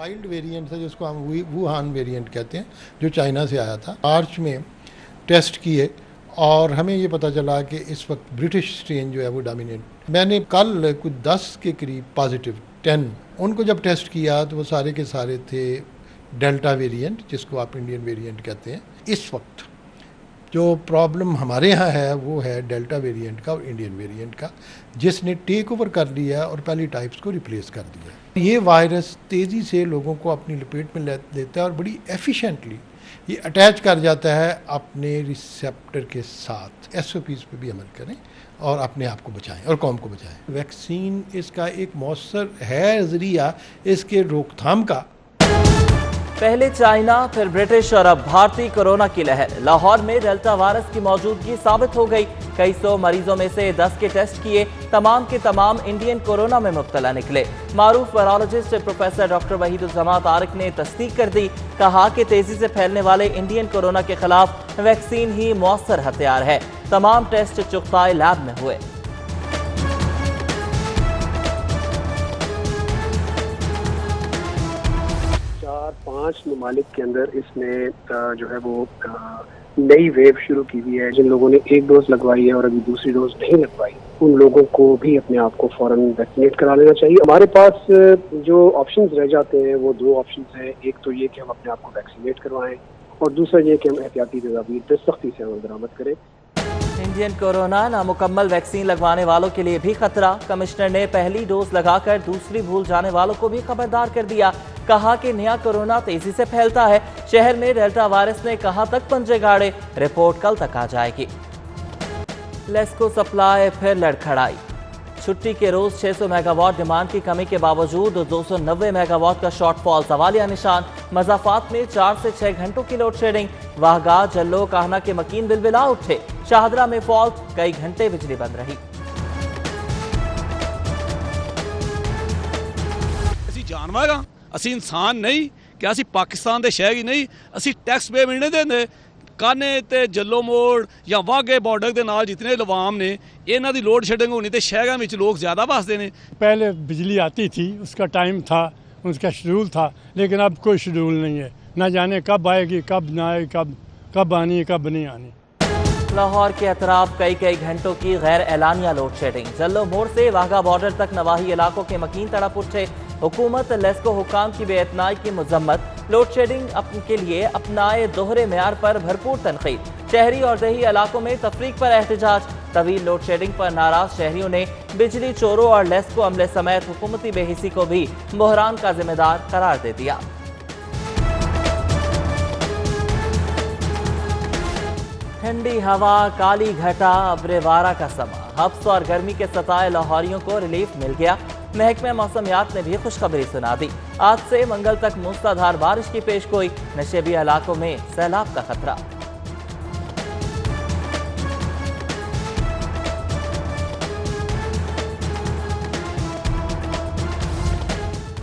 Wild variant था जिसको हम वुहान वेरिएंट कहते हैं, जो चाइना से आया था। मार्च में टेस्ट किए और हमें ये पता चला कि इस वक्त ब्रिटिश स्ट्रेन जो है वो डोमिनेट। मैंने कल कुछ 10 के करीब पॉजिटिव 10 उनको जब टेस्ट किया तो वो सारे के सारे थे डेल्टा वेरिएंट, जिसको आप इंडियन वेरिएंट कहते हैं। इस वक्त जो प्रॉब्लम हमारे यहाँ है वो है डेल्टा वेरिएंट का और इंडियन वेरिएंट का, जिसने टेक ओवर कर लिया और पहली टाइप्स को रिप्लेस कर दिया। ये वायरस तेज़ी से लोगों को अपनी लपेट में लेता है और बड़ी एफिशिएंटली ये अटैच कर जाता है अपने रिसेप्टर के साथ। SOPs पे भी अमल करें और अपने आप को बचाएं और कौम को बचाएं। वैक्सीन इसका एक मौसर है ज़रिया इसके रोकथाम का। पहले चाइना, फिर ब्रिटिश और अब भारतीय कोरोना की लहर। लाहौर में डेल्टा वायरस की मौजूदगी साबित हो गई। कई सौ मरीजों में से 10 के टेस्ट किए, तमाम के तमाम इंडियन कोरोना में मुब्तला निकले। मारूफ वायरोलॉजिस्ट प्रोफेसर डॉक्टर वहीदुज़्ज़मा तारिक ने तस्दीक कर दी। कहा कि तेजी से फैलने वाले इंडियन कोरोना के खिलाफ वैक्सीन ही मौसर हथियार है। तमाम टेस्ट चुगताई लैब में हुए। 4-5 ममालिक के अंदर इसने जो है वो नई वेव शुरू की हुई है। जिन लोगों ने एक डोज लगवाई है और अभी दूसरी डोज नहीं लगवाई, उन लोगों को भी अपने आप को फौरन वैक्सीनेट करा लेना चाहिए। हमारे पास जो ऑप्शंस रह जाते हैं वो 2 ऑप्शंस हैं। एक तो ये कि हम अपने आप को वैक्सीनेट करवाएं और दूसरा ये कि हम एहतियाती तदाबीर पे सख्ती से अमल दरामद करें। इंडियन कोरोना नामुकम्मल वैक्सीन लगवाने वालों के लिए भी खतरा। कमिश्नर ने पहली डोज लगाकर दूसरी भूल जाने वालों को भी खबरदार कर दिया। कहा कि नया कोरोना तेजी से फैलता है। शहर में डेल्टा वायरस ने कहां तक पंजे गाड़े, रिपोर्ट कल तक आ जाएगी। लेस्को सप्लाई फिर लड़खड़ाई। छुट्टी के रोज 600 मेगावाट डिमांड की कमी के बावजूद 290 मेगावाट का शॉर्टफॉल सवालिया निशान। मजाफात में 4 से 6 घंटों की लोड शेडिंग। वाहगा, जल्लो, काहना के मकीन बिलबिला उठे। शाहदरा में फॉल्ट, कई घंटे बिजली बंद रही। जानवर हाँ, असी इंसान नहीं कि असी पाकिस्तान के शहर ही नहीं, असी टैक्स पेमेंट नहीं देंगे। काने ते जल्लो मोड़ या वाघे बॉर्डर के नाल जितने लवाम ने इन्हां दी लोड शेडिंग होनी तो शहरों में लोग ज़्यादा बसते हैं। पहले बिजली आती थी, उसका टाइम था, उसका शेड्यूल था, लेकिन अब कोई शेड्यूल नहीं है। ना जाने कब आएगी, कब ना आएगी, कब आनी है, कब नहीं आनी। लाहौर के अतराफ कई घंटों की गैर एलानिया लोड शेडिंग। जल्लो मोड़ से वाघा बॉर्डर तक नवाही इलाकों के मकीन तड़प उठे। हुकूमत लेस्को हुकाम की बेइतनाई की मजम्मत। लोड शेडिंग के लिए अपनाए दोहरे मेयार पर भरपूर तनकीद। शहरी और देही इलाकों में तफरीक पर एहतजाज। तवील लोड शेडिंग पर नाराज शहरियों ने बिजली चोरों और लेस्को अमले समेत हुकूमती बेहिसी को भी बहरान का जिम्मेदार करार दे दिया। ठंडी हवा, काली घटा, अब्रेवारा का समा। हब्स और गर्मी के सताए लाहौरियों को रिलीफ मिल गया। महकमे मौसमियात ने भी खुशखबरी सुना दी। आज से मंगल तक मूसलाधार बारिश की पेशगोई। नशेबी इलाकों में सैलाब का खतरा।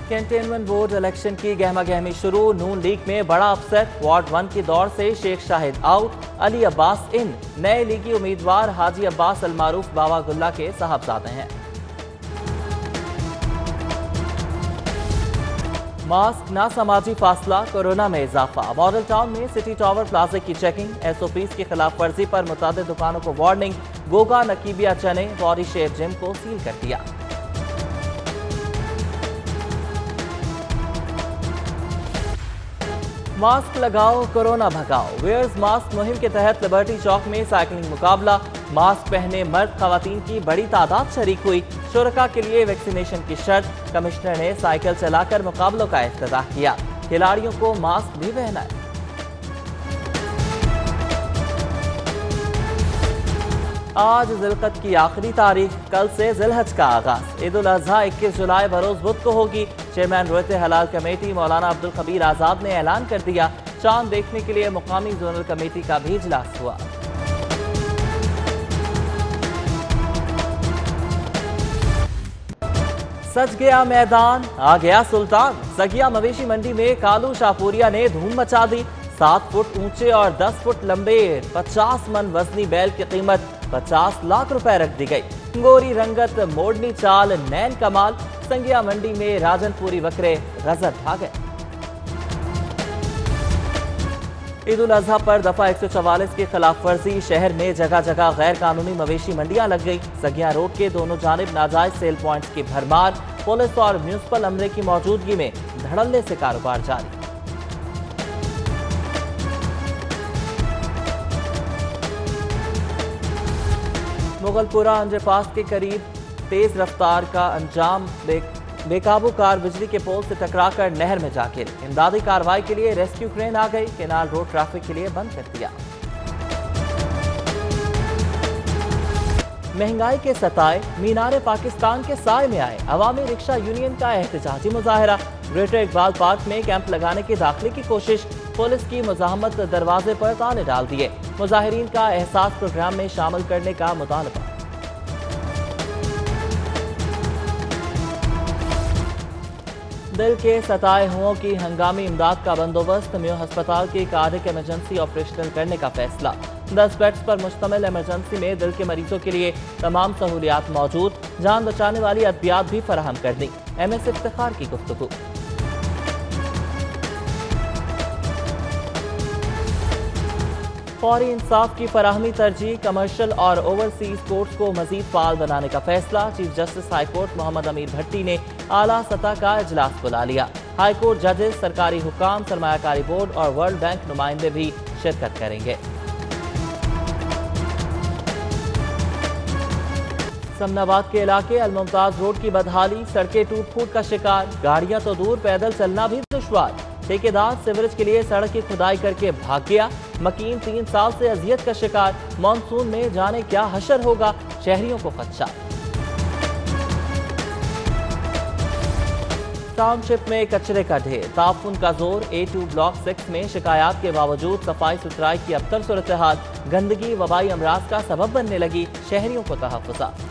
कैंटोनमेंट बोर्ड इलेक्शन की गहमा गहमी शुरू। नून लीग में बड़ा अपसेट। वार्ड 1 की दौड़ से शेख शाहिद आउट, अली अब्बास इन। नए लीगी उम्मीदवार हाजी अब्बास अलमारूफ बाबा गुल्ला के साहबजादे हैं। मास्क, ना समाजी फासला, कोरोना में इजाफा। मॉडल टाउन में सिटी टावर प्लाजा की चेकिंग। SOPs की खिलाफ वर्जी पर मुतादिद दुकानों को वार्निंग। गोगा, नकीबिया चने, बॉडी शेप जिम को सील कर दिया। मास्क लगाओ, कोरोना भगाओ। वेयर्स मास्क मुहिम के तहत लिबर्टी चौक में साइकिलिंग मुकाबला। मास्क पहने मर्द खवातीन की बड़ी तादाद शरीक हुई। शुरका के लिए वैक्सीनेशन की शर्त। कमिश्नर ने साइकिल चलाकर मुकाबलों का इफ्तिताह किया। खिलाड़ियों को मास्क भी पहनाए। आज जिलकत की आखिरी तारीख। कल से जिलहज का आगाज। ईद उल अजहा 21 जुलाई बरोज बुध को होगी। चेयरमैन रोयत हलाल कमेटी मौलाना अब्दुल खबीर आजाद ने ऐलान कर दिया। चांद देखने के लिए मुकामी जोनल कमेटी का भी इजलास हुआ। सज गया मैदान, आ गया सुल्तान। सगिया मवेशी मंडी में कालू शाहपुरिया ने धूम मचा दी। 7 फुट ऊंचे और 10 फुट लंबे 50 मन वजनी बैल की कीमत 50 लाख रुपए रख दी गई। गोरी रंगत, मोड़नी चाल, नैन कमाल। संगिया मंडी में राजनपुरी बकरे गजब भागे। عید الاضحیٰ پر دفعہ 144 کی خلاف ورزی، شہر میں جگہ جگہ غیر قانونی مویشی منڈیاں لگ گئی، سگیاں روڈ کے دونوں جانب ناجائز سیل پوائنٹس کی بھرمار، پولیس اور میونسپل عملے کی موجودگی میں دھڑلے سے کاروبار جاری۔ مغل پورہ انڈر پاس کے قریب تیز رفتار کا انجام بے قابو کار بجلی کے پول سے ٹکرا کر نہر میں جا گری۔ امدادی کارروائی کے لیے ریسکیو کرین آ گئی، کینال روڈ ٹریفک کے لیے بند کر دیا۔ مہنگائی کے ستائے مینار پاکستان کے سائے میں آئے، عوامی رکشہ یونین کا احتجاجی مظاہرہ، گریٹر اقبال پارک میں کیمپ لگانے کے داخلے کی کوشش، پولیس کی مزاحمت، دروازے پر تالے ڈال دیے، مظاہرین کا احساس پروگرام میں شامل کرنے کا مطالبہ۔ دل کے ستائے ہوں کی ہنگامی امداد کا بندوبست، میو ہسپتال کی کارڈک ایمرجنسی آپریشنل کرنے کا فیصلہ، 10 بیڈز پر مشتمل ایمرجنسی میں دل کے مریضوں کے لیے تمام سہولیات موجود، جان بچانے والی ادویات بھی فراہم کر دیں، ایم ایس افتخار کی گفتگو۔ فوری انصاف کی فراہمی ترجیح، کمرشل اور اوورسیز کورٹس کو مزید فعال بنانے کا فیصلہ، چیف جسٹس ہائی کورٹ محمد امیر بھٹی نے اعلیٰ سطح کا اجلاس بلا لیا، ہائی کورٹ ججز، سرکاری حکام، سرمایہ کاری بورڈ اور ورلڈ بینک نمائندے بھی شرکت کریں گے۔ سمن آباد کے علاقے الممتاز روڈ کی بدحالی، سڑکیں ٹوٹ پھوٹ کا شکار، گاڑیاں تو دور پیدل چلنا بھی دشوار، ٹھیکیدار سیوریج کے لیے سڑک کی کھدائی کر کے بھاگ گیا، مکین 3 سال سے اذیت کا شکار، مانسون میں جانے کیا حشر ہوگا، شہریوں کو خدشہ۔ ٹاؤن شپ میں کچرے کا ڈھیر، تعفن کا زور، A2 بلاک 6 میں شکایات کے باوجود صفائی ستھرائی کی ابتر صورتحال، گندگی وبائی امراض کا سبب بننے لگی، شہریوں کو تحفظات۔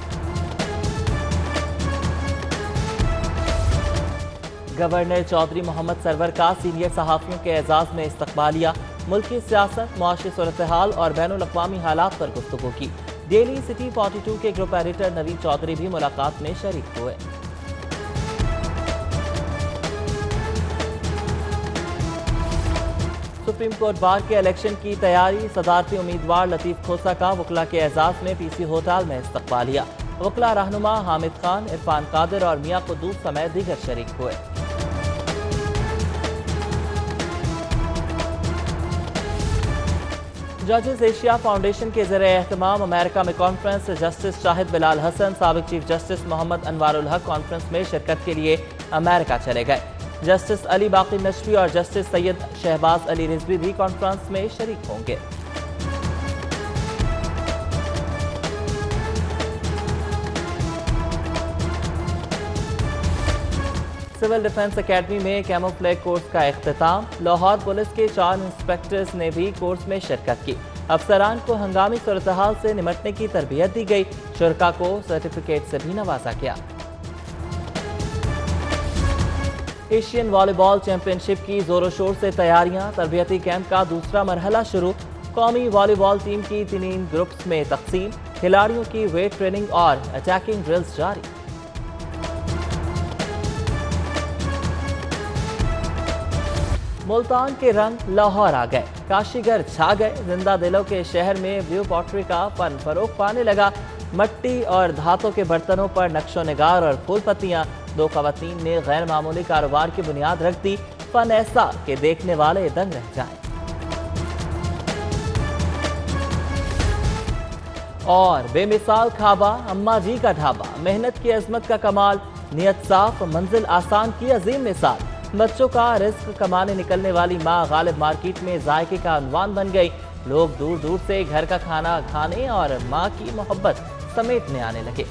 گورنر چودھری محمد سرور کا سینئر صحافیوں کے اعزاز میں استقبالیہ، ملکی سیاست، معاشی صورتحال اور بین الاقوامی حالات پر گفتگو کی، ڈیلی سٹی 42 کے گروپ ایڈیٹر نوید چودھری بھی ملاقات میں شریک ہوئے۔ سپریم کورٹ بار کے الیکشن کی تیاری، صدارتی امیدوار لطیف کھوسہ کا وکلاء کے اعزاز میں پی سی ہوٹل میں استقبالیہ، وکلاء رہنما حامد خان، عرفان قادر اور میاں قدوس سمیت دیگر شریک ہوئے۔ ججز ایشیا فاؤنڈیشن کے زیر اہتمام امریکہ میں کانفرنس، جسٹس شاہد بلال حسن، سابق چیف جسٹس محمد انوار الحق کانفرنس میں شرکت کے لیے امریکہ چلے گئے، جسٹس علی باقی نشوی اور جسٹس سید شہباز علی رضوی بھی کانفرنس میں شریک ہوں گے۔ سول ڈیفنس اکیڈمی میں کیموفلیج کورس کا اختتام، لاہور پولیس کے 4 انسپیکٹرز نے بھی کورس میں شرکت کی، افسران کو ہنگامی صورتحال سے نمٹنے کی تربیت دی گئی، شرکاء کو سرٹیفکیٹ سے بھی نوازا گیا۔ ایشین والی بال چیمپئن شپ کی زور و شور سے تیاریاں، تربیتی کیمپ کا دوسرا مرحلہ شروع، قومی والی بال ٹیم کی 3 گروپس میں تقسیم، کھلاڑیوں کی ویٹ ٹریننگ اور اٹیکنگ ڈرلز جاری۔ ملتان کے رنگ لاہور آ گئے، کاشیگر چھا گئے، زندہ دلوں کے شہر میں بلیو پوٹری کا فن فروغ پانے لگا، مٹی اور دھاتوں کے برتنوں پر نقش و نگار اور پھول پتیاں، 2 خواتین نے غیر معمولی کاروبار کی بنیاد رکھ دی، فن ایسا کہ دیکھنے والے دنگ رہ جائیں۔ اور بے مثال کھابا، اماں جی کا ڈھابا، محنت کی عظمت کا کمال، نیت صاف، منزل آسان کی عظیم مثال، بچوں کا رزق کمانے نکلنے والی ماں غالب مارکیٹ میں ذائقے کا عنوان بن گئی، لوگ دور دور سے گھر کا کھانا کھانے اور ماں کی محبت سمیٹنے آنے لگے۔